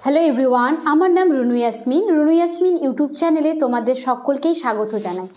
Hello everyone, আমার নাম Runu Yasmin YouTube চ্যানেলে তোমাদের সকলকেই স্বাগত জানাই।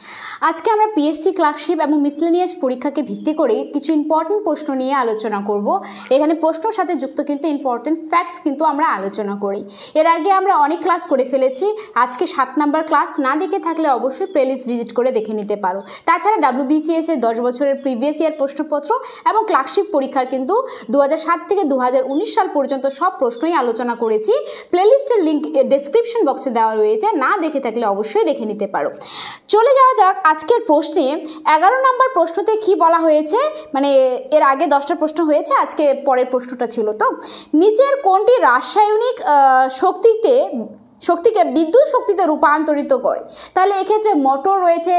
আজকে আমরা পিএসসি ক্লার্কশিপ এবং মিসলেনিয়াস পরীক্ষাকে ভিত্তি করে কিছু ইম্পর্টেন্ট প্রশ্ন নিয়ে আলোচনা করব। এখানে প্রশ্নের সাথে যুক্ত কিন্তু ইম্পর্টেন্ট ফ্যাক্টস কিন্তু আমরা আলোচনা করি। এর আগে আমরা অনেক ক্লাস করে ফেলেছি। আজকে 7 নাম্বার ক্লাস না দেখে থাকলে অবশ্যই প্লেলিস্ট ভিজিট করে দেখে নিতে পারো। তাছাড়া WBCS এর 10 বছরের প্রিভিয়াস ইয়ার প্রশ্নপত্র এবং ক্লার্কশিপ পরীক্ষার কিন্তু 2007 থেকে 2019 সাল পর্যন্ত সব প্রশ্নই আলোচনা করেছি। প্লেলিস্টের লিঙ্ক ডেসক্রিপশন বক্সে দেওয়া রয়েছে, না দেখে থাকলে অবশ্যই দেখে নিতে পারো। চলে যাওয়া যাক আজকের প্রশ্নে। 11 নম্বর প্রশ্নতে কি বলা হয়েছে, মানে এর আগে 10টা প্রশ্ন হয়েছে, আজকে পরের প্রশ্নটা ছিল। তো নিচের কোনটি রাসায়নিক শক্তিকে বিদ্যুৎ শক্তিতে রূপান্তরিত করে? তাহলে এক্ষেত্রে মোটর রয়েছে,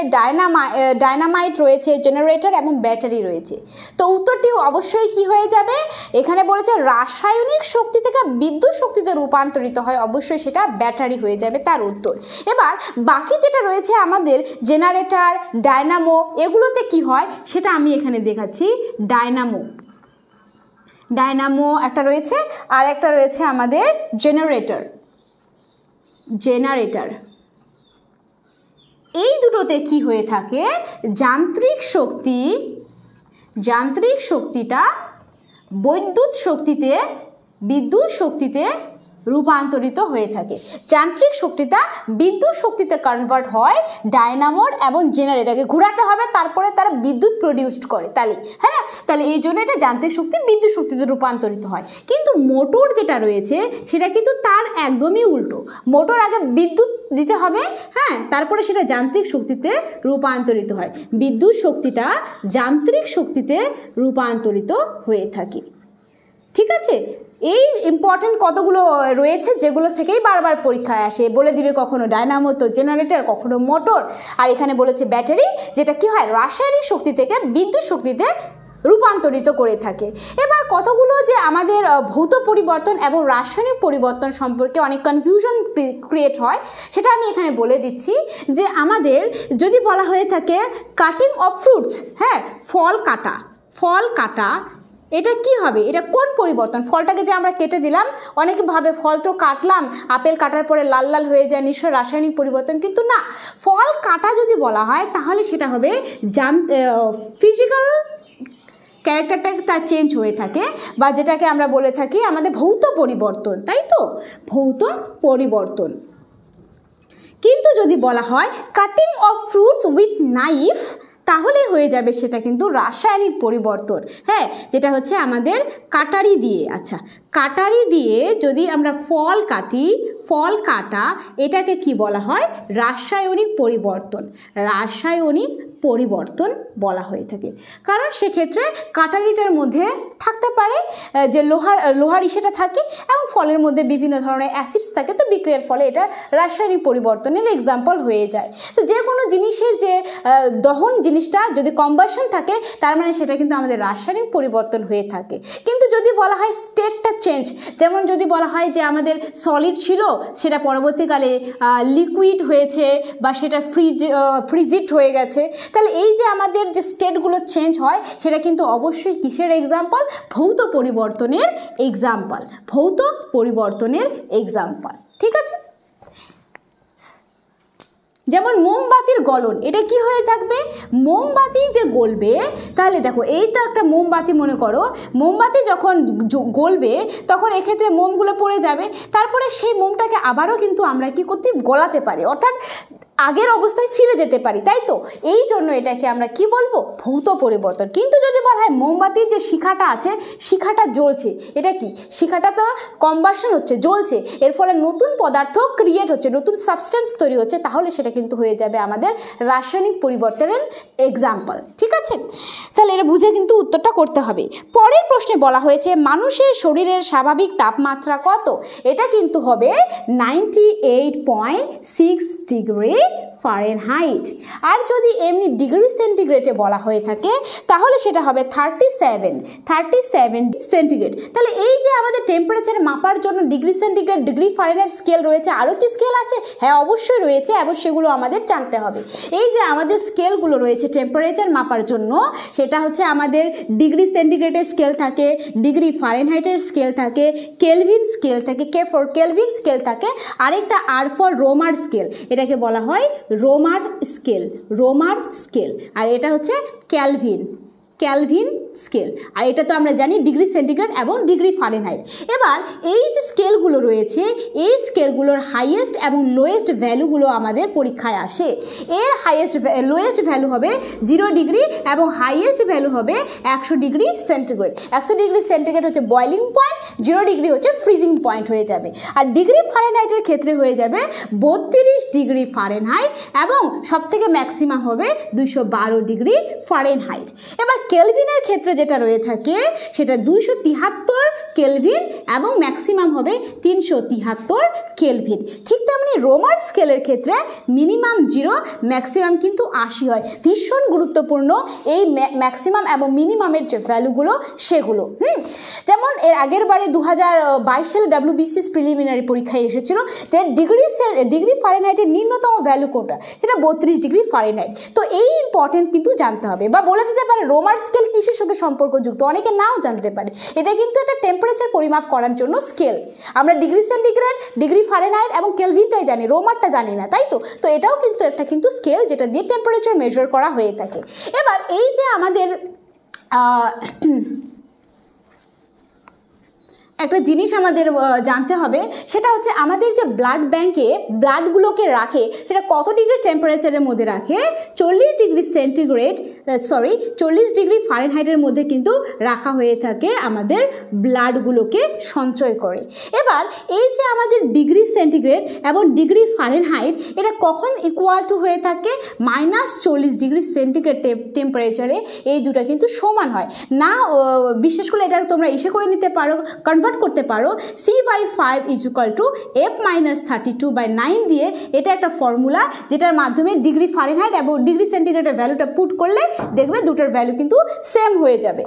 ডায়নামাইট রয়েছে, জেনারেটর এবং ব্যাটারি রয়েছে। তো উত্তরটি অবশ্যই কি হয়ে যাবে? এখানে বলেছে রাসায়নিক শক্তি থেকে বিদ্যুৎ শক্তিতে রূপান্তরিত হয়, অবশ্যই সেটা ব্যাটারি হয়ে যাবে তার উত্তর। এবার বাকি যেটা রয়েছে আমাদের জেনারেটর, ডায়নামো, এগুলোতে কি হয় সেটা আমি এখানে দেখাচ্ছি। ডায়নামো একটা রয়েছে, আর একটা রয়েছে আমাদের জেনারেটর। এই দুটোতে কি হয়ে থাকে? যান্ত্রিক শক্তিটা বিদ্যুৎ শক্তিতে রূপান্তরিত হয়ে থাকে। যান্ত্রিক শক্তিটা বিদ্যুৎ শক্তিতে কনভার্ট হয়। ডায়নামোর এবং জেনারেটরকে ঘোরাতে হবে, তারপরে তারা বিদ্যুৎ প্রডিউসড করে, তাহলে হ্যাঁ না? তাহলে এই জন্য এটা যান্ত্রিক শক্তি বিদ্যুৎ শক্তিতে রূপান্তরিত হয়। কিন্তু মোটর যেটা রয়েছে সেটা কিন্তু তার একদমই উল্টো। মোটর আগে বিদ্যুৎ দিতে হবে, হ্যাঁ, তারপরে সেটা যান্ত্রিক শক্তিতে রূপান্তরিত হয়। বিদ্যুৎ শক্তিটা যান্ত্রিক শক্তিতে রূপান্তরিত হয়ে থাকে। ঠিক আছে, এই ইম্পর্টেন্ট কতগুলো রয়েছে যেগুলো থেকেই বারবার পরীক্ষায় আসে। বলে দিবে কখনো ডায়নামো, তো জেনারেটর, কখনো মোটর, আর এখানে বলেছে ব্যাটারি, যেটা কি হয় রাসায়নিক শক্তি থেকে বিদ্যুৎ শক্তিতে রূপান্তরিত করে থাকে। এবার কতগুলো যে আমাদের ভৌত পরিবর্তন এবং রাসায়নিক পরিবর্তন সম্পর্কে অনেক কনফিউশন ক্রিয়েট হয়, সেটা আমি এখানে বলে দিচ্ছি। যে আমাদের যদি বলা হয়ে থাকে কাটিং অফ ফ্রুটস, হ্যাঁ, ফল কাটা, এটা কি হবে? এটা কোন পরিবর্তন? ফলটাকে যে আমরা কেটে দিলাম, অনেকে ভাবে ফল তো কাটলাম, আপেল কাটার পরে লাল লাল হয়ে যায়, নিশ্চয় রাসায়নিক পরিবর্তন, কিন্তু না। ফল কাটা যদি বলা হয় তাহলে সেটা হবে ফিজিক্যাল ক্যারেক্টারটাকে তার চেঞ্জ হয়ে থাকে, বা যেটাকে আমরা বলে থাকি আমাদের ভৌত পরিবর্তন, তাই তো? ভৌত পরিবর্তন। কিন্তু যদি বলা হয় cutting of fruits with knife, তাহলে হয়ে যাবে সেটা কিন্তু রাসায়নিক পরিবর্তন, হ্যাঁ, যেটা হচ্ছে আমাদের কাটারি দিয়ে। আচ্ছা, কাটারি দিয়ে যদি আমরা ফল কাটা, এটাকে কি বলা হয়? রাসায়নিক পরিবর্তন বলা হয়ে থাকে। কারণ সেক্ষেত্রে কাটারিটার মধ্যে থাকতে পারে যে লোহার ইসেটা থাকে, এবং ফলের মধ্যে বিভিন্ন ধরনের অ্যাসিডস থাকে, তো বিক্রিয়ার ফলে এটা রাসায়নিক পরিবর্তনের এক্সাম্পল হয়ে যায়। তো যে কোনো জিনিসের যে দহন জিনিসটা যদি কম্বাসন থাকে, তার মানে সেটা কিন্তু আমাদের রাসায়নিক পরিবর্তন হয়ে থাকে। কিন্তু যদি বলা হয় স্টেটটা চেঞ্জ, যেমন যদি বলা হয় যে আমাদের সলিড ছিল, সেটা পরবর্তীকালে লিকুইড হয়েছে, বা সেটা ফ্রিজিড হয়ে গেছে, তাহলে এই যে আমাদের যে স্টেটগুলো চেঞ্জ হয়, সেটা কিন্তু অবশ্যই কিসের এক্সাম্পল? ভৌত পরিবর্তনের এক্সাম্পল। ঠিক আছে, যেমন মোমবাতির গলন, এটা কি হয়ে থাকবে? মোমবাতি যে গলবে, তাহলে দেখো এই তো একটা মোমবাতি, মনে করো মোমবাতি যখন গলবে তখন এক্ষেত্রে মোমগুলো পড়ে যাবে, তারপরে সেই মোমটাকে আবারও কিন্তু আমরা কি করতে গলাতে পারি, অর্থাৎ আগের অবস্থায় ফিরে যেতে পারি, তাই তো? এই জন্য এটাকে আমরা কি বলবো? ভৌত পরিবর্তন। কিন্তু যদি বলা হয় মোমবাতির যে শিখাটা আছে, শিখাটা জ্বলছে, এটা কি? শিখাটা তো কম্বাসন হচ্ছে, জ্বলছে, এর ফলে নতুন পদার্থ ক্রিয়েট হচ্ছে, নতুন সাবস্টেন্স তৈরি হচ্ছে, তাহলে সেটা কিন্তু হয়ে যাবে আমাদের রাসায়নিক পরিবর্তনের এক্সাম্পল। ঠিক আছে, তাহলে এটা বুঝে কিন্তু উত্তরটা করতে হবে। পরের প্রশ্নে বলা হয়েছে মানুষের শরীরের স্বাভাবিক তাপমাত্রা কত? এটা কিন্তু হবে 98.6 ডিগ্রি ফারেনহাইট। আর যদি এমনি ডিগ্রি সেন্টিগ্রেডে বলা হয়ে থাকে তাহলে সেটা হবে 37 সেন্টিগ্রেড। তাহলে এই যে আমাদের টেম্পারেচার মাপার জন্য degree centigrade, degree Fahrenheit scale রয়েছে, আরও কি স্কেল আছে? হ্যাঁ, অবশ্যই রয়েছে এবং সেগুলো আমাদের জানতে হবে। এই যে আমাদের স্কেলগুলো রয়েছে টেম্পারেচার মাপার জন্য, সেটা হচ্ছে আমাদের ডিগ্রি সেন্টিগ্রেডের স্কেল থাকে, ডিগ্রি ফারেনহাইটের স্কেল থাকে, কেলভিন স্কেল থাকে, কে ফর কেলভিন স্কেল থাকে, আরেকটা আর ফর রোমার স্কেল, এটাকে বলা হয় রোমার স্কেল, আর এটা হচ্ছে ক্যালভিন স্কেল। আর এটা তো আমরা জানি ডিগ্রি সেন্টিগ্রেড এবং ডিগ্রি ফারেনহাইট। এবার এই যে স্কেলগুলো রয়েছে, এই স্কেলগুলোর হাইয়েস্ট এবং লোয়েস্ট ভ্যালুগুলো আমাদের পরীক্ষায় আসে। এর লোয়েস্ট ভ্যালু হবে 0 ডিগ্রি এবং হাইয়েস্ট ভ্যালু হবে 100 ডিগ্রি সেন্টিগ্রেড। 100 ডিগ্রি সেন্টিগ্রেড হচ্ছে বয়লিং পয়েন্ট, 0 ডিগ্রি হচ্ছে ফ্রিজিং পয়েন্ট হয়ে যাবে। আর ডিগ্রি ফারেনহাইটের ক্ষেত্রে হয়ে যাবে 32 ডিগ্রি ফারেনহাইট এবং সবথেকে ম্যাক্সিমাম হবে 212 ডিগ্রি ফারেনহাইট। এবার কেলভিনের ক্ষেত্রে যেটা রয়ে থাকে সেটা 273 কেলভিন এবং ম্যাক্সিমাম হবে 373 কেলভিন। ঠিক তেমনি রোমার স্কেলের ক্ষেত্রে মিনিমাম 0, ম্যাক্সিমাম কিন্তু 80 হয়। ভীষণ গুরুত্বপূর্ণ এই ম্যাক্সিমাম এবং মিনিমামের যে ভ্যালুগুলো সেগুলো। যেমন এর আগের বারে 2022 সালে WBCS প্রিলিমিনারি পরীক্ষায় এসেছিল যে ডিগ্রি ফারেনহাইটের নিম্নতম ভ্যালু কোনটা, সেটা 32 ডিগ্রি ফারেনহাইট। তো এই ইম্পর্টেন্ট কিন্তু জানতে হবে। বা বলে দিতে পারে রোমার স্কেল কিসের সাথে সম্পর্কযুক্ত, অনেকে নাও জানতে পারে। এটা কিন্তু একটা টেম্পারেচার পরিমাপ করার জন্য স্কেল। আমরা ডিগ্রি সেন্টিগ্রেড, ডিগ্রি ফারেনহাইট এবং কেলভিনটাই জানি, রোমারটা জানি না, তাই তো? তো এটাও কিন্তু একটা স্কেল যেটা দিয়ে টেম্পারেচার মেজার করা হয়ে থাকে। এবার এই যে আমাদের একটা জিনিস আমাদের জানতে হবে, সেটা হচ্ছে আমাদের যে ব্লাড ব্যাংকে ব্লাডগুলোকে রাখে সেটা কত ডিগ্রি টেম্পারেচারের মধ্যে রাখে? 40 ডিগ্রি ফারেনহাইটের মধ্যে কিন্তু রাখা হয়ে থাকে আমাদের ব্লাডগুলোকে সঞ্চয় করে। এবার এই যে আমাদের ডিগ্রি সেন্টিগ্রেড এবং ডিগ্রি ফারেনহাইট এটা কখন ইকুয়াল টু হয়ে থাকে? -40 ডিগ্রি সেন্টিগ্রেড টেম্পারেচারে এই দুটা কিন্তু সমান হয় না। বিশেষ করে এটা তোমরা করে নিতে পারো, কনভার্ট করতে পারো C/5 = F-32/9 দিয়ে। এটা একটা ফর্মুলা যেটার মাধ্যমে ডিগ্রি ফারেনহাইট এবং ডিগ্রি সেন্টিগ্রেডের ভ্যালুটা পুট করলে দেখবে দুটোর ভ্যালু কিন্তু সেম হয়ে যাবে।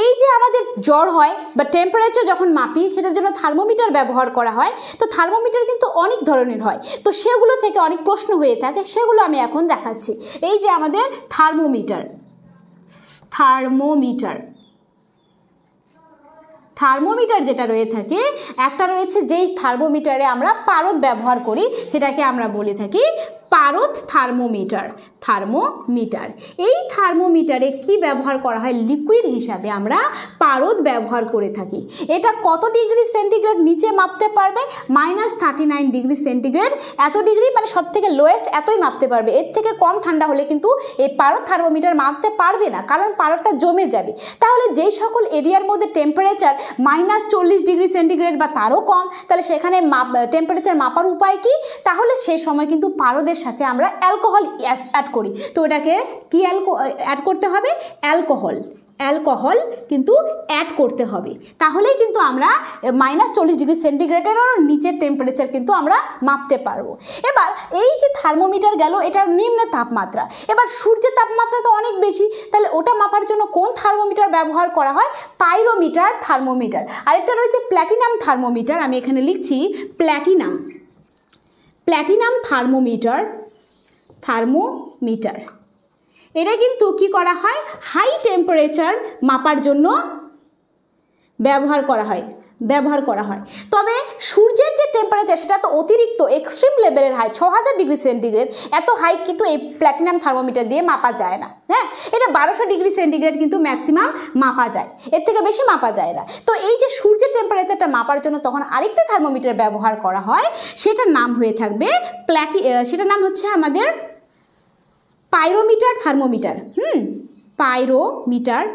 এই যে আমাদের জ্বর হয় বা টেম্পারেচার যখন মাপি সেটার জন্য থার্মোমিটার ব্যবহার করা হয়। তো থার্মোমিটার কিন্তু অনেক ধরনের হয়, তো সেগুলো থেকে অনেক প্রশ্ন হয়ে থাকে, সেগুলো আমি এখন দেখাচ্ছি। এই যে আমাদের থার্মোমিটার যেটা রয়ে থাকে, একটা রয়েছে যেই থার্মোমিটারে আমরা পারদ ব্যবহার করি সেটাকে আমরা বলে থাকি পারদ থার্মোমিটার। এই থার্মোমিটারে কি ব্যবহার করা হয়? লিকুইড হিসাবে আমরা পারদ ব্যবহার করে থাকি। এটা কত ডিগ্রি সেন্টিগ্রেড নিচে মাপতে পারবে? -39 ডিগ্রি সেন্টিগ্রেড। এত ডিগ্রি মানে সব থেকে লোয়েস্ট, এতই মাপতে পারবে। এর থেকে কম ঠান্ডা হলে কিন্তু এই পারদ থার্মোমিটার মাপতে পারবে না, কারণ পারদটা জমে যাবে। তাহলে যেই সকল এরিয়ার মধ্যে টেম্পারেচার -40 ডিগ্রি সেন্টিগ্রেড বা তারও কম, তাহলে সেখানে টেম্পারেচার মাপার উপায় কি? তাহলে সেই সময় কিন্তু পারদের সাথে আমরা অ্যালকোহল অ্যাড করি। তো এটাকে কি অ্যাড করতে হবে? অ্যালকোহল কিন্তু অ্যাড করতে হবে। তাহলেই কিন্তু আমরা -40 ডিগ্রি সেন্টিগ্রেডেরও নিচের টেম্পারেচার কিন্তু আমরা মাপতে পারবো। এবার এই যে থার্মোমিটার গেল, এটার নিম্ন তাপমাত্রা। এবার সূর্যের তাপমাত্রা তো অনেক বেশি, তাহলে ওটা মাপার জন্য কোন থার্মোমিটার ব্যবহার করা হয়? Pyrometer thermometer. আরেকটা রয়েছে প্ল্যাটিনাম থার্মোমিটার, আমি এখানে লিখছি প্ল্যাটিনাম থার্মোমিটার। এটা কিন্তু কি করা হয়? হাই টেম্পারেচার মাপার জন্য ব্যবহার করা হয়। তবে সূর্যের যে টেম্পারেচার সেটা তো অতিরিক্ত এক্সট্রিম লেভেলের হাই, 6000 ডিগ্রি সেন্টিগ্রেড। এত হাই কিন্তু এই প্ল্যাটিনাম থার্মোমিটার দিয়ে মাপা যায় না। হ্যাঁ, এটা 1200 ডিগ্রি সেন্টিগ্রেড কিন্তু ম্যাক্সিমাম মাপা যায়, এর থেকে বেশি মাপা যায় না। তো এই যে সূর্যের টেম্পারেচারটা মাপার জন্য তখন আরেকটা থার্মোমিটার ব্যবহার করা হয়, সেটার নাম হয়ে থাকবে সেটার নাম হচ্ছে আমাদের পাইরোমিটার থার্মোমিটার। পাইরোমিটার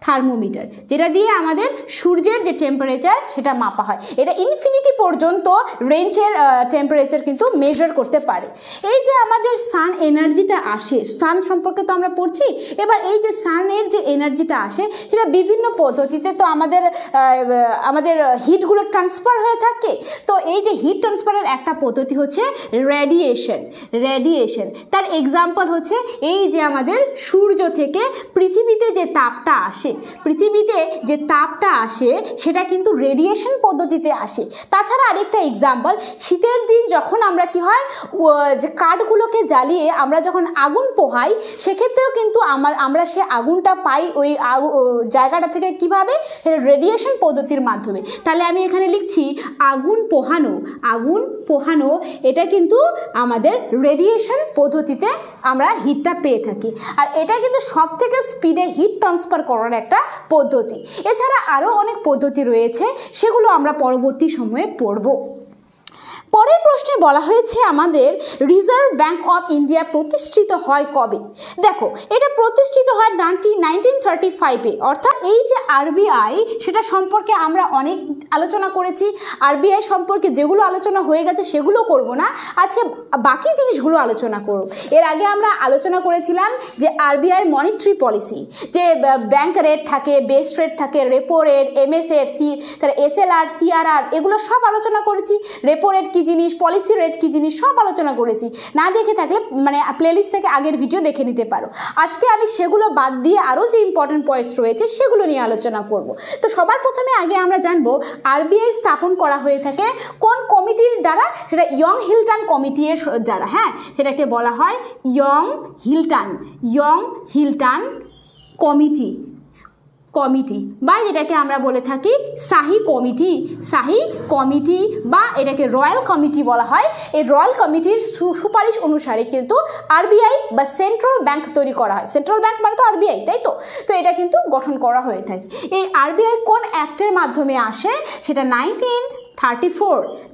থার্মোমিটার, যেটা দিয়ে আমাদের সূর্যের যে টেম্পারেচার সেটা মাপা হয়। এটা ইনফিনিটি পর্যন্ত রেঞ্জের টেম্পারেচার কিন্তু মেজার করতে পারে। এই যে আমাদের সান এনার্জিটা আসে, সান সম্পর্কে তো আমরা পড়ছি, এবার এই যে সানের যে এনার্জিটা আসে সেটা বিভিন্ন পদ্ধতিতে তো আমাদের হিটগুলো ট্রান্সফার হয়ে থাকে। তো এই যে হিট ট্রান্সফারের একটা পদ্ধতি হচ্ছে রেডিয়েশন। তার এক্সাম্পল হচ্ছে এই যে আমাদের সূর্য থেকে পৃথিবীতে যে তাপটা আসে সেটা কিন্তু রেডিয়েশন পদ্ধতিতে আসে। তাছাড়া আরেকটা এক্সাম্পল, শীতের দিন যখন আমরা কি হয় যে কাঠগুলোকে জ্বালিয়ে আমরা যখন আগুন পোহাই, সেক্ষেত্রেও কিন্তু আমরা সে আগুনটা পাই ওই জায়গাটা থেকে কিভাবে, রেডিয়েশন পদ্ধতির মাধ্যমে। তাহলে আমি এখানে লিখছি আগুন পোহানো, এটা কিন্তু আমাদের রেডিয়েশন পদ্ধতিতে আমরা হিটটা পেয়ে থাকি। আর এটা কিন্তু সব থেকে স্পিডে হিট ট্রান্সফার করার একটা পদ্ধতি। এছাড়া আরও অনেক পদ্ধতি রয়েছে, সেগুলো আমরা পরবর্তী সময়ে পড়ব। পরের প্রশ্নে বলা হয়েছে আমাদের রিজার্ভ ব্যাঙ্ক অফ ইন্ডিয়া প্রতিষ্ঠিত হয় কবে? দেখো, এটা প্রতিষ্ঠিত হয় 1935-এ, অর্থাৎ এই যে আরবিআই সেটা সম্পর্কে আমরা অনেক আলোচনা করেছি। আরবিআই সম্পর্কে যেগুলো আলোচনা হয়ে গেছে সেগুলো করব না, আজকে বাকি জিনিসগুলো আলোচনা করব। এর আগে আমরা আলোচনা করেছিলাম যে আরবিআইয়ের মনিটারি পলিসি, যে ব্যাংক রেট থাকে, বেস রেট থাকে, রেপো রেট, এমএসএফসি, তার এসএলআর, সিআরআর, এগুলো সব আলোচনা করেছি। রেপো রেট কি জিনিস, পলিসি রেট কি জিনিস, সব আলোচনা করেছি। না দেখে থাকলে প্লেলিস্ট থেকে আগের ভিডিও দেখে নিতে পারো। আজকে আমি সেগুলো বাদ দিয়ে আরও যে ইম্পর্টেন্ট পয়েন্টস রয়েছে সেগুলো নিয়ে আলোচনা করব। তো সবার প্রথমে আগে আমরা জানবো আরবিআই স্থাপন করা হয়ে থাকে কোন কমিটির দ্বারা, সেটা ইয়ং হিল্টন কমিটির দ্বারা। হ্যাঁ, সেটাকে বলা হয় ইয়ং হিল্টন কমিটি বা যেটাকে আমরা বলে থাকি শাহী কমিটি বা এটাকে রয়্যাল কমিটি বলা হয়। এই রয়্যাল কমিটির সুপারিশ অনুসারে কিন্তু আরবিআই বা সেন্ট্রাল ব্যাংক তৈরি করা হয়। সেন্ট্রাল ব্যাংক মানে তো আরবিআই, তাই তো? তো এটা কিন্তু গঠন করা হয়ে থাকে। এই আরবিআই কোন অ্যাক্টের মাধ্যমে আসে? সেটা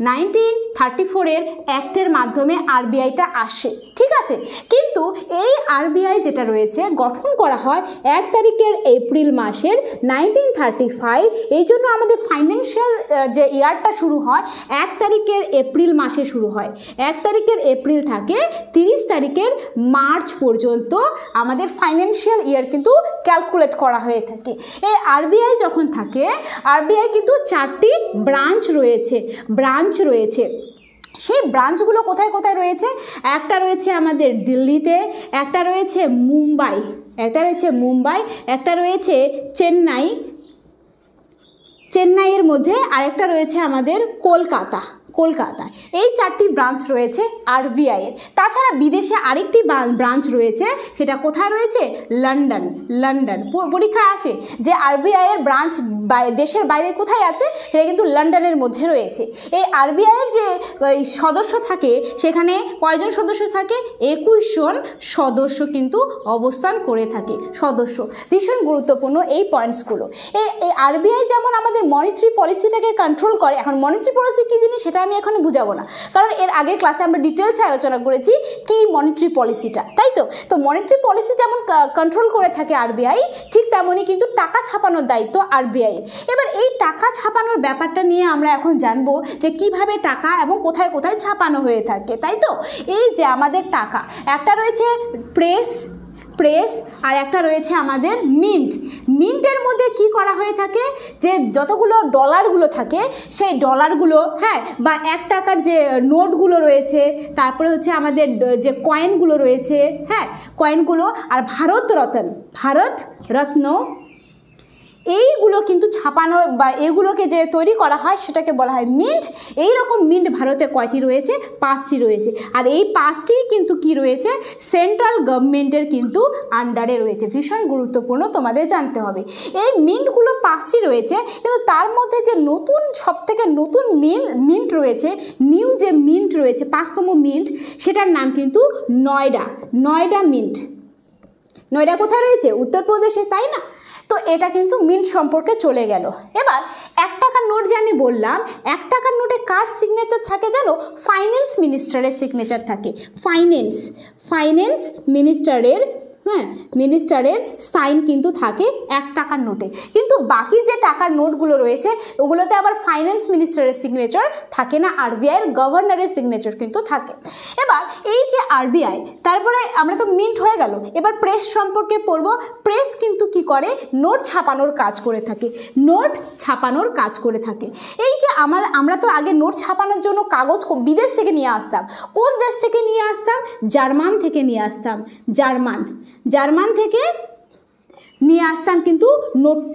1934-এর অ্যাক্টের মাধ্যমে আরবিআইটা আসে, ঠিক আছে? কিন্তু এই আরবিআই যেটা রয়েছে গঠন করা হয় 1 তারিখের এপ্রিল মাসের 1935। এই জন্য আমাদের ফাইন্যান্সিয়াল যে ইয়ারটা শুরু হয় 1 তারিখের এপ্রিল মাসে শুরু হয়। 1 তারিখের এপ্রিল থেকে 30 তারিখের মার্চ পর্যন্ত আমাদের ফাইন্যান্সিয়াল ইয়ার কিন্তু ক্যালকুলেট করা হয়ে থাকে। এই আরবিআই যখন থাকে, আরবিআই কিন্তু 4টি ব্রাঞ্চ রয়েছে। সেই ব্রাঞ্চগুলো কোথায় কোথায় রয়েছে? একটা রয়েছে আমাদের দিল্লিতে, একটা রয়েছে মুম্বাই, একটা রয়েছে চেন্নাইয়ের মধ্যে, আরেকটা রয়েছে আমাদের কলকাতা। এই 4টি ব্রাঞ্চ রয়েছে আরবিআইয়ের। তাছাড়া বিদেশে আরেকটি ব্রাঞ্চ রয়েছে, সেটা কোথায় রয়েছে? লন্ডন। পরীক্ষা আসে যে আরবিআইয়ের ব্রাঞ্চ দেশের বাইরে কোথায় আছে, সেটা কিন্তু লন্ডনের মধ্যে রয়েছে। এই আরবিআইয়ের যে সদস্য থাকে, সেখানে কয়জন সদস্য থাকে? 21 জন সদস্য কিন্তু অবস্থান করে থাকে। ভীষণ গুরুত্বপূর্ণ এই পয়েন্টসগুলো। এই আরবিআই যেমন আমাদের মনিটারি পলিসিটাকে কন্ট্রোল করে। এখন মনিটারি পলিসি কী জিনিস সেটা আমি এখন বুঝাবো না, কারণ এর আগের ক্লাসে আমরা ডিটেলসে আলোচনা করেছি কি মনিটারি পলিসিটা, তাই তো? তো মনিটারি পলিসি যেমন কন্ট্রোল করে থাকে আরবিআই, ঠিক তেমনই কিন্তু টাকা ছাপানোর দায়িত্ব আরবিআইয়ের। এবার এই টাকা ছাপানোর ব্যাপারটা নিয়ে আমরা এখন জানবো যে কিভাবে টাকা এবং কোথায় কোথায় ছাপানো হয়ে থাকে, তাই তো? এই যে আমাদের টাকা, একটা রয়েছে প্রেস আর একটা রয়েছে আমাদের মিন্টের মধ্যে কি করা হয়ে থাকে, যে যতগুলো ডলারগুলো থাকে সেই ডলারগুলো, হ্যাঁ, বা 1 টাকার যে নোটগুলো রয়েছে, তারপরে হচ্ছে আমাদের যে কয়েনগুলো রয়েছে, হ্যাঁ, কয়েনগুলো, আর ভারত রত্ন এইগুলো কিন্তু ছাপানোর বা এগুলোকে যে তৈরি করা হয় সেটাকে বলা হয় মিন্ট। এই রকম মিন্ট ভারতে কয়টি রয়েছে? 5টি রয়েছে। আর এই 5টি কিন্তু কি রয়েছে? সেন্ট্রাল গভর্নমেন্টের কিন্তু আন্ডারে রয়েছে। ভীষণ গুরুত্বপূর্ণ, তোমাদের জানতে হবে। এই মিন্টগুলো 5টি রয়েছে, কিন্তু তার মধ্যে যে সবথেকে নতুন মিন্ট রয়েছে, নিউ যে মিন্ট রয়েছে, 5তম মিন্ট, সেটার নাম কিন্তু নয়ডা মিন্ট। নয়ডা কোথায় রয়েছে? উত্তরপ্রদেশে, তাই না? তো এটা কিন্তু মিন্ট সম্পর্কে চলে গেল। এবার 1 টাকার নোট যে আমি বললাম, 1 টাকার নোটে কার সিগনেচার থাকে জানো? ফাইন্যান্স মিনিস্টারের সিগনেচার থাকে। ফাইন্যান্স মিনিস্টারের হ্যাঁ, মিনিস্টারের সাইন কিন্তু থাকে 1 টাকার নোটে। কিন্তু বাকি যে টাকার নোটগুলো রয়েছে ওগুলোতে আবার ফাইন্যান্স মিনিস্টারের সিগনেচার থাকে না, আরবিআইয়ের গভর্নরের সিগনেচার কিন্তু থাকে। এবার এই যে আরবিআই, তারপরে আমরা তো মিন্ট হয়ে গেল, এবার প্রেস সম্পর্কে পড়ব। প্রেস কিন্তু কি করে, নোট ছাপানোর কাজ করে থাকে, নোট ছাপানোর কাজ করে থাকে। এই যে আমরা তো আগে নোট ছাপানোর জন্য কাগজ বিদেশ থেকে নিয়ে আসতাম। কোন দেশ থেকে নিয়ে আসতাম? জার্মান থেকে নিয়ে আসতাম, জার্মান থেকে নিয়ে আসতাম কিন্তু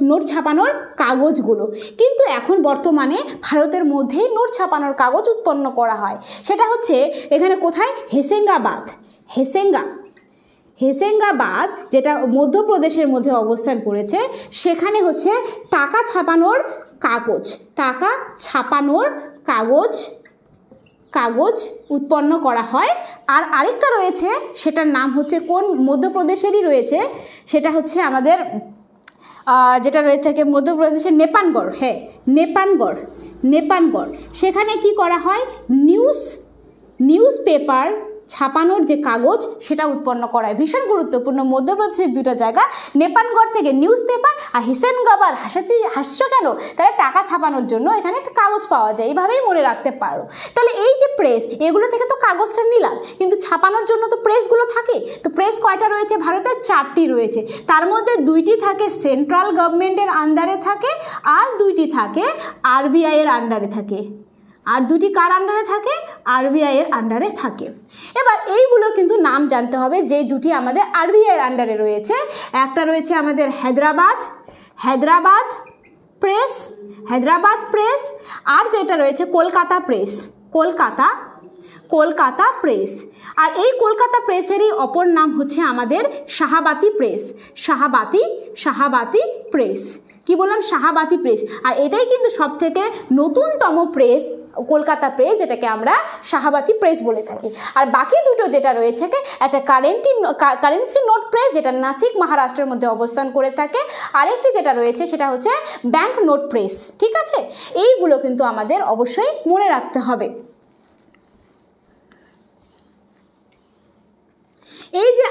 নোট ছাপানোর কাগজগুলো। কিন্তু এখন বর্তমানে ভারতের মধ্যেই নোট ছাপানোর কাগজ উৎপন্ন করা হয়। সেটা হচ্ছে এখানে কোথায়? হেসেঙ্গাবাদ, যেটা মধ্যপ্রদেশের মধ্যে অবস্থান করেছে, সেখানে হচ্ছে টাকা ছাপানোর কাগজ উৎপন্ন করা হয়। আর আরেকটা রয়েছে, সেটার নাম হচ্ছে কোন মধ্যপ্রদেশেরই রয়েছে, সেটা হচ্ছে আমাদের যেটা রয়ে থাকে মধ্যপ্রদেশের নেপানগড়। হ্যাঁ, নেপানগড়। সেখানে কি করা হয়? নিউজ পেপার ছাপানোর যে কাগজ সেটা উৎপন্ন করা হয়। ভীষণ গুরুত্বপূর্ণ মধ্যপ্রদেশের দুটো জায়গা, নেপানগড় থেকে নিউজ পেপার, আর হোসেনগাবাদ হাসছো কেন? তাহলে টাকা ছাপানোর জন্য এখানে একটা কাগজ পাওয়া যায়, এইভাবেই মনে রাখতে পারো। তাহলে এই যে প্রেস, এগুলো থেকে তো কাগজটা নিলাম, কিন্তু ছাপানোর জন্য তো প্রেসগুলো থাকে। তো প্রেস কয়টা রয়েছে ভারতে? 4টি রয়েছে। তার মধ্যে 2টি থাকে সেন্ট্রাল গভর্নমেন্টের আন্ডারে থাকে, আর 2টি থাকে আরবিআই এর আন্ডারে থাকে। আর 2টি কার আন্ডারে থাকে? আরবিআই এর আন্ডারে থাকে। এবার এইগুলোর কিন্তু নাম জানতে হবে, যে 2টি আমাদের আরবিআই এর আন্ডারে রয়েছে। একটা রয়েছে আমাদের হায়দ্রাবাদ প্রেস, আর যেটা রয়েছে কলকাতা প্রেস। আর এই কলকাতা প্রেসেরই অপর নাম হচ্ছে আমাদের শাহাবাতি প্রেস। কি বললাম? শাহাবাতি প্রেস। আর এটাই কিন্তু সবথেকে নতুনতম প্রেস, কলকাতা প্রেস, যেটাকে আমরা শাহাবাতি প্রেস বলে থাকি। আর বাকি দুটো যেটা রয়েছে, একটা কারেন্সি নোট প্রেস, যেটা নাসিক মহারাষ্ট্রের মধ্যে অবস্থান করে থাকে। আরেকটি যেটা রয়েছে সেটা হচ্ছে ব্যাংক নোট প্রেস। ঠিক আছে, এইগুলো কিন্তু আমাদের অবশ্যই মনে রাখতে হবে। এই যে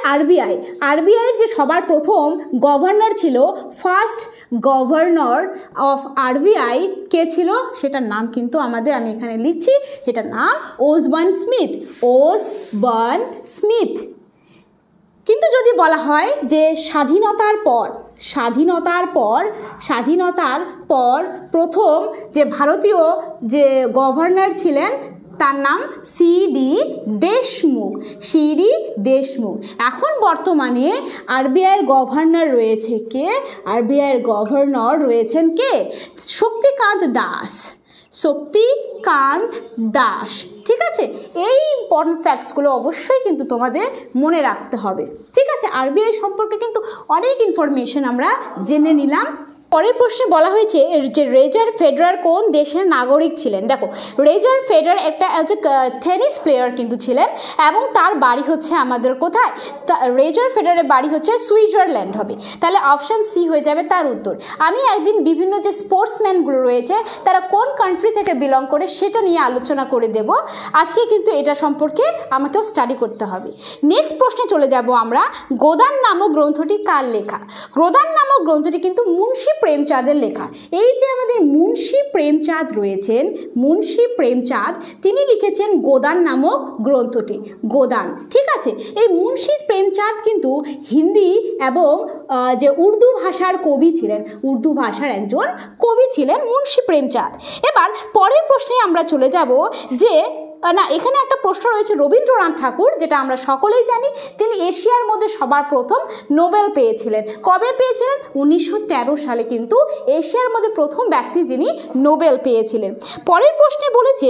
আরবিআইয়ের যে সবার প্রথম গভর্নর ছিল, ফার্স্ট গভর্নর অফ আরবিআই কে ছিল? সেটার নাম কিন্তু আমাদের, আমি এখানে লিখছি, সেটার নাম ওসবর্ন স্মিথ। কিন্তু যদি বলা হয় যে স্বাধীনতার পর প্রথম যে ভারতীয় যে গভর্নর ছিলেন, তার নাম সিডি দেশমুখ। এখন বর্তমানে আরবিআইয়ের গভর্নর রয়েছে কে? আরবিআইয়ের গভর্নর রয়েছেন কে? শক্তিকান্ত দাস। ঠিক আছে, এই ইম্পর্টেন্ট ফ্যাক্টসগুলো অবশ্যই কিন্তু তোমাদের মনে রাখতে হবে। ঠিক আছে, আরবিআই সম্পর্কে কিন্তু অনেক ইনফরমেশন আমরা জেনে নিলাম। পরের প্রশ্নে বলা হয়েছে যে রজার ফেডারার কোন দেশের নাগরিক ছিলেন। দেখো, রজার ফেডারার একটা টেনিস প্লেয়ার কিন্তু ছিলেন, এবং তার বাড়ি হচ্ছে আমাদের কোথায়? রজার ফেডারের বাড়ি হচ্ছে সুইজারল্যান্ড হবে। তাহলে অপশান সি হয়ে যাবে তার উত্তর। আমি একদিন বিভিন্ন যে স্পোর্টসম্যানগুলো রয়েছে তারা কোন কান্ট্রি থেকে বিলং করে সেটা নিয়ে আলোচনা করে দেব। আজকে কিন্তু এটা সম্পর্কে আমাকেও স্টাডি করতে হবে। নেক্সট প্রশ্নে চলে যাব আমরা। গোদান নামক গ্রন্থটি কার লেখা? গোদান নামক গ্রন্থটি কিন্তু মুন্সি প্রেমচাঁদের লেখা। এই যে আমাদের মুন্সি প্রেমচাঁদ রয়েছেন, তিনি লিখেছেন গোদান নামক গ্রন্থটি। গোদান, ঠিক আছে। এই মুন্সি প্রেমচাঁদ কিন্তু হিন্দি এবং যে উর্দু ভাষার কবি ছিলেন, উর্দু ভাষার একজন কবি ছিলেন মুন্সি প্রেমচাঁদ। এবার পরের প্রশ্নে আমরা চলে যাব যে এখানে একটা প্রশ্ন রয়েছে রবীন্দ্রনাথ ঠাকুর, যেটা আমরা সকলেই জানি, তিনি এশিয়ার মধ্যে সবার প্রথম নোবেল পেয়েছিলেন। কবে পেয়েছিলেন? 1913 সালে কিন্তু এশিয়ার মধ্যে প্রথম ব্যক্তি যিনি নোবেল পেয়েছিলেন। পরের প্রশ্নে বলেছে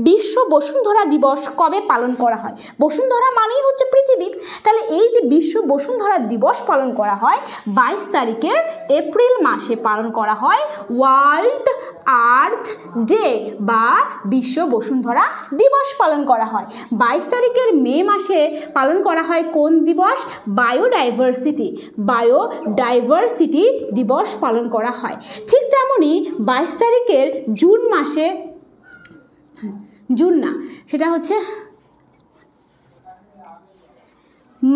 বিশ্ব বসুন্ধরা দিবস কবে পালন করা হয়? বসুন্ধরা মানেই হচ্ছে পৃথিবী। তাহলে এই যে বিশ্ব বসুন্ধরা দিবস পালন করা হয় 22 তারিখের এপ্রিল মাসে পালন করা হয় ওয়ার্ল্ড আর্থ ডে বা বিশ্ব বসুন্ধরা দিবস পালন করা হয়। 22 তারিখের মে মাসে পালন করা হয় কোন দিবস? বায়োডাইভার্সিটি দিবস পালন করা হয়। ঠিক তেমনই 22 তারিখের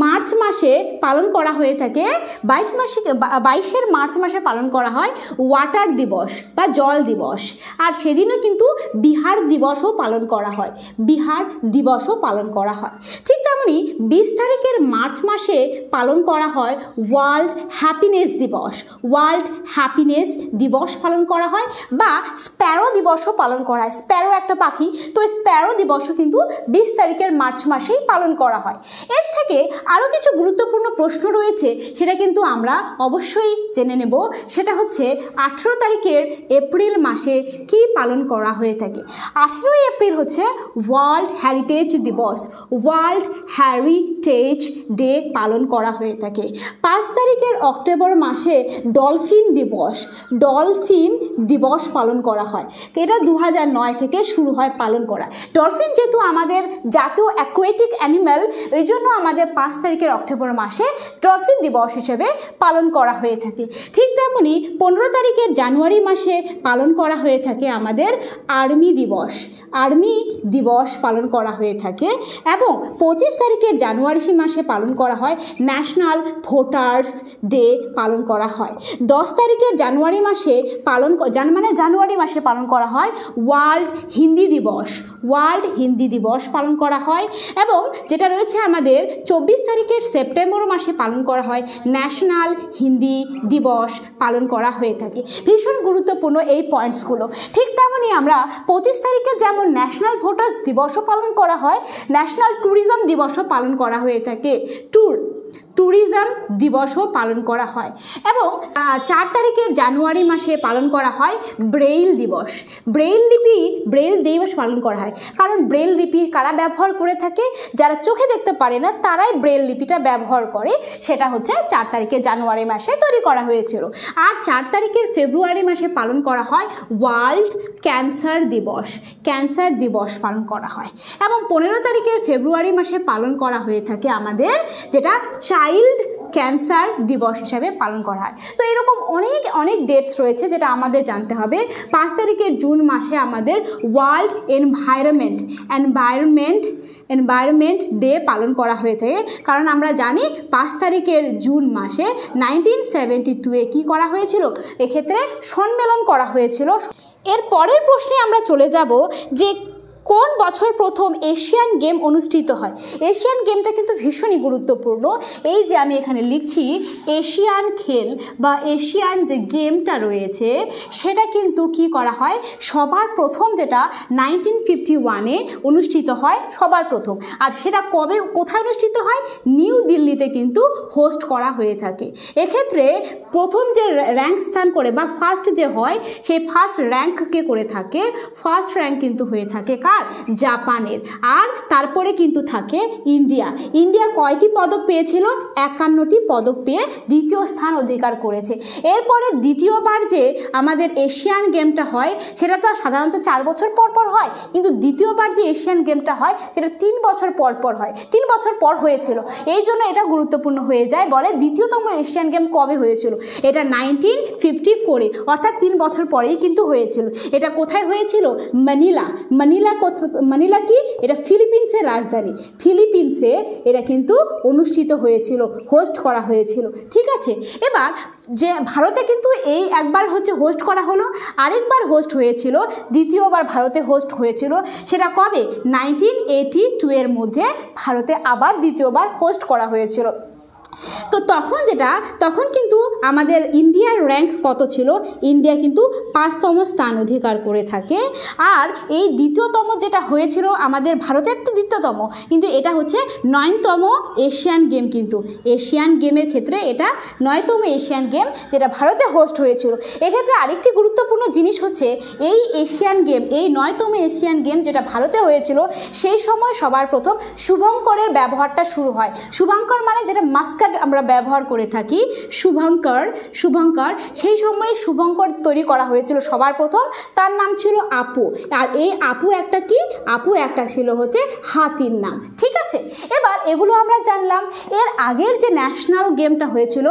মার্চ মাসে পালন করা হয়ে থাকে, 22 মার্চ মাসে পালন করা হয় ওয়াটার দিবস বা জল দিবস। আর সেদিনও কিন্তু বিহার দিবসও পালন করা হয়, বিহার দিবসও পালন করা হয়। ঠিক তেমনি 20 তারিখের মার্চ মাসে পালন করা হয় ওয়ার্ল্ড হ্যাপিনেস দিবস, ওয়ার্ল্ড হ্যাপিনেস দিবস পালন করা হয়, বা স্প্যারো দিবসও পালন করা হয়। স্প্যারো একটা পাখি, তো স্প্যারো দিবসও কিন্তু 20 তারিখের মার্চ মাসেই পালন করা হয়। এর থেকে আরও কিছু গুরুত্বপূর্ণ প্রশ্ন রয়েছে, সেটা কিন্তু আমরা অবশ্যই জেনে নেব। সেটা হচ্ছে 18 তারিখের এপ্রিল মাসে কি পালন করা হয়ে থাকে। 18 এপ্রিল হচ্ছে ওয়ার্ল্ড হেরিটেজ দিবস, ওয়ার্ল্ড হেরিটেজ ডে পালন করা হয়ে থাকে। 5 তারিখের অক্টোবর মাসে ডলফিন দিবস, ডলফিন দিবস পালন করা হয়। এটা 2009 থেকে শুরু হয় পালন করা। ডলফিন যেহেতু আমাদের জাতীয় অ্যাকোয়াটিক অ্যানিম্যাল, এই জন্য আমাদের 5 তারিখের অক্টোবর মাসে ডলফিন দিবস হিসেবে পালন করা হয়ে থাকে। ঠিক তেমনি 15 তারিখের জানুয়ারি মাসে পালন করা হয়ে থাকে আমাদের আর্মি দিবস, আর্মি দিবস পালন করা হয়ে থাকে। এবং 25 তারিখের জানুয়ারি মাসে পালন করা হয় ন্যাশনাল ভোটার্স ডে পালন করা হয়। 10 তারিখের জানুয়ারি মাসে জানুয়ারি মাসে পালন করা হয় ওয়ার্ল্ড হিন্দি দিবস, ওয়ার্ল্ড হিন্দি দিবস পালন করা হয়। এবং যেটা রয়েছে আমাদের 24 তারিখের সেপ্টেম্বর মাসে পালন করা হয় ন্যাশনাল হিন্দি দিবস পালন করা হয়ে থাকে। ভীষণ গুরুত্বপূর্ণ এই পয়েন্টসগুলো। ঠিক তেমনই আমরা 25 তারিখে যেমন ন্যাশনাল ভোটার্স দিবসও পালন করা হয়, ন্যাশনাল ট্যুরিজম দিবসও পালন করা হয়ে থাকে, ট্যুরিজম দিবসও পালন করা হয়। এবং 4 তারিখের জানুয়ারি মাসে পালন করা হয় ব্রেইল দিবস, ব্রেইল দিবস পালন করা হয়। কারণ ব্রেইল লিপি কারা ব্যবহার করে থাকে? যারা চোখে দেখতে পারে না তারাই ব্রেইল লিপিটা ব্যবহার করে। সেটা হচ্ছে 4 তারিখের জানুয়ারি মাসে তৈরি করা হয়েছিল। আর 4 তারিখের ফেব্রুয়ারি মাসে পালন করা হয় ওয়ার্ল্ড ক্যান্সার দিবস, ক্যান্সার দিবস পালন করা হয়। এবং 15 তারিখের ফেব্রুয়ারি মাসে পালন করা হয়ে থাকে আমাদের যেটা চাইল্ড ক্যান্সার দিবস হিসাবে পালন করা হয়। তো এরকম অনেক ডেটস রয়েছে যেটা আমাদের জানতে হবে। 5 তারিখের জুন মাসে আমাদের ওয়ার্ল্ড এনভায়রনমেন্ট ডে পালন করা হয়ে থাকে। কারণ আমরা জানি 5 তারিখের জুন মাসে 1972-এ কী করা হয়েছিল? এক্ষেত্রে সম্মেলন করা হয়েছিল। এর পরের প্রশ্নে আমরা চলে যাব যে কোন বছর প্রথম এশিয়ান গেম অনুষ্ঠিত হয়। এশিয়ান গেমটা কিন্তু ভীষণই গুরুত্বপূর্ণ। এই যে আমি এখানে লিখছি এশিয়ান খেল বা এশিয়ান যে গেমটা রয়েছে সেটা কিন্তু কি করা হয় সবার প্রথম, যেটা 1951-এ অনুষ্ঠিত হয় সবার প্রথম। আর সেটা কোথায় অনুষ্ঠিত হয়? নিউ দিল্লিতে কিন্তু হোস্ট করা হয়ে থাকে। এক্ষেত্রে প্রথম যে র্যাঙ্ক স্থান করে বা ফার্স্ট যে হয় সেই ফার্স্ট র্যাঙ্ককে করে থাকে, ফার্স্ট র্যাঙ্ক কিন্তু হয়ে থাকে জাপানের। আর তারপরে কিন্তু থাকে ইন্ডিয়া কয়টি পদক পেয়েছিল? 51টি পদক পেয়ে দ্বিতীয় স্থান অধিকার করেছে। এরপরে দ্বিতীয়বার যে আমাদের এশিয়ান গেমটা হয় সেটা তো সাধারণত 4 বছর পর পর হয়, কিন্তু দ্বিতীয়বার যে এশিয়ান গেমটা হয় সেটা 3 বছর পর পর হয়, 3 বছর পর হয়েছিল। এই জন্য এটা গুরুত্বপূর্ণ হয়ে যায়। বলে দ্বিতীয়তম এশিয়ান গেম কবে হয়েছিল? এটা 1954-এ, অর্থাৎ 3 বছর পরেই কিন্তু হয়েছিল। এটা কোথায় হয়েছিল? মানিলা কি? এটা ফিলিপিন্সের রাজধানী, ফিলিপিন্সে এটা কিন্তু অনুষ্ঠিত হয়েছিল, হোস্ট করা হয়েছিল। ঠিক আছে, এবার যে ভারতে কিন্তু এই একবার হোস্ট করা হলো, আরেকবার হোস্ট হয়েছিল, দ্বিতীয়বার ভারতে হোস্ট হয়েছিল। সেটা কবে? 1982-এর মধ্যে ভারতে আবার দ্বিতীয়বার হোস্ট করা হয়েছিল। তো তখন কিন্তু আমাদের ইন্ডিয়ার র্যাঙ্ক কত ছিল? ইন্ডিয়া কিন্তু 5তম স্থান অধিকার করে থাকে। আর এই দ্বিতীয়তম যেটা হয়েছিল আমাদের ভারতের তো দ্বিতীয়তম, কিন্তু এটা হচ্ছে 9তম এশিয়ান গেম। কিন্তু এশিয়ান গেমের ক্ষেত্রে এটা 9তম এশিয়ান গেম যেটা ভারতে হোস্ট হয়েছিল। এক্ষেত্রে আরেকটি গুরুত্বপূর্ণ জিনিস হচ্ছে এই এশিয়ান গেম, এই 9তম এশিয়ান গেম যেটা ভারতে হয়েছিল সেই সময় সবার প্রথম শুভঙ্করের ব্যবহারটা শুরু হয়। শুভঙ্কর মানে যেটা মাস্কাট আমরা ব্যবহার করে থাকি, শুভঙ্কর, সেই সময় শুভঙ্কর তৈরি করা হয়েছিল সবার প্রথম। তার নাম ছিল আপু। আর এই আপু একটা ছিল হচ্ছে হাতির নাম। ঠিক আছে, এবার এগুলো আমরা জানলাম। এর আগের যে ন্যাশনাল গেমটা হয়েছিল,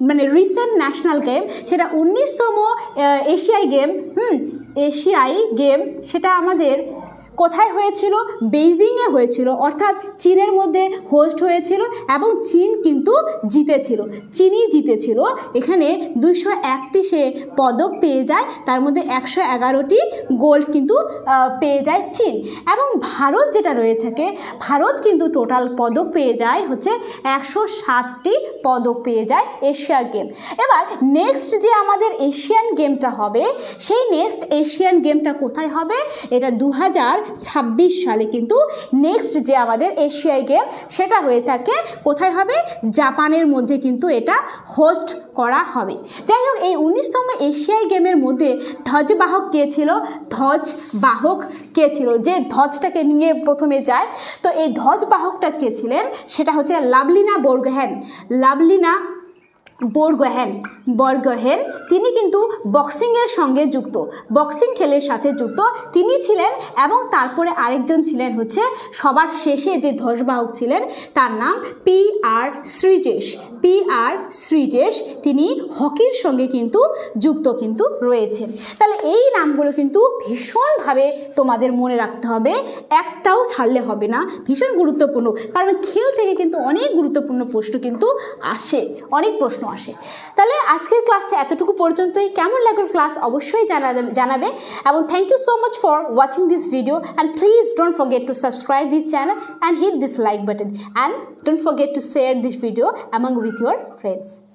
মানে রিসেন্ট ন্যাশনাল গেম, সেটা 19তম এশিয়াই গেম, সেটা আমাদের কোথায় হয়েছিল? বেইজিংয়ে হয়েছিল, অর্থাৎ চীনের মধ্যে হোস্ট হয়েছিল এবং চীন কিন্তু জিতেছিল, চীনই জিতেছিল। এখানে 231টি পদক পেয়ে যায়, তার মধ্যে 111টি গোল্ড কিন্তু পেয়ে যায় চীন। এবং ভারত যেটা রয়ে থাকে, ভারত কিন্তু টোটাল পদক পেয়ে যায় হচ্ছে 160টি পদক পেয়ে যায় এশিয়া গেম। এবার নেক্সট যে আমাদের এশিয়ান গেমটা হবে, সেই নেক্সট এশিয়ান গেমটা কোথায় হবে? এটা 2026 সালে কিন্তু নেক্সট যে আমাদের এশিয়ায় গেম সেটা হয়ে থাকে কোথায় হবে? জাপানের মধ্যে কিন্তু এটা হোস্ট করা হবে। যাই হোক, এই 19তম এশিয়ায় গেমের মধ্যে ধ্বজবাহক কে ছিল? ধ্বজবাহক কে ছিল? যে ধ্বজটাকে নিয়ে প্রথমে যায়, তো এই ধ্বজবাহকটা কে ছিলেন? সেটা হচ্ছে লাভলিনা বোরগোহেন। লাভলিনা বরগোহেন তিনি কিন্তু বক্সিংয়ের সঙ্গে যুক্ত, বক্সিং খেলের সাথে যুক্ত তিনি ছিলেন। এবং তারপরে আরেকজন ছিলেন হচ্ছে সবার শেষে যে ধ্বজবাহক ছিলেন, তার নাম PR শ্রীজেশ, তিনি হকির সঙ্গে কিন্তু যুক্ত কিন্তু রয়েছেন। তাহলে এই নামগুলো কিন্তু ভীষণভাবে তোমাদের মনে রাখতে হবে, একটাও ছাড়লে হবে না, ভীষণ গুরুত্বপূর্ণ। কারণ খেল থেকে কিন্তু অনেক গুরুত্বপূর্ণ প্রশ্ন কিন্তু আসে, অনেক প্রশ্ন আসে। তাহলে আজকের ক্লাসে এতটুকু পর্যন্তই। কেমন লাগলো ক্লাস অবশ্যই জানাবে। এবং thank you so much for watching this video, and please don't forget to subscribe this channel and hit this like button, and don't forget to share this video among with your friends.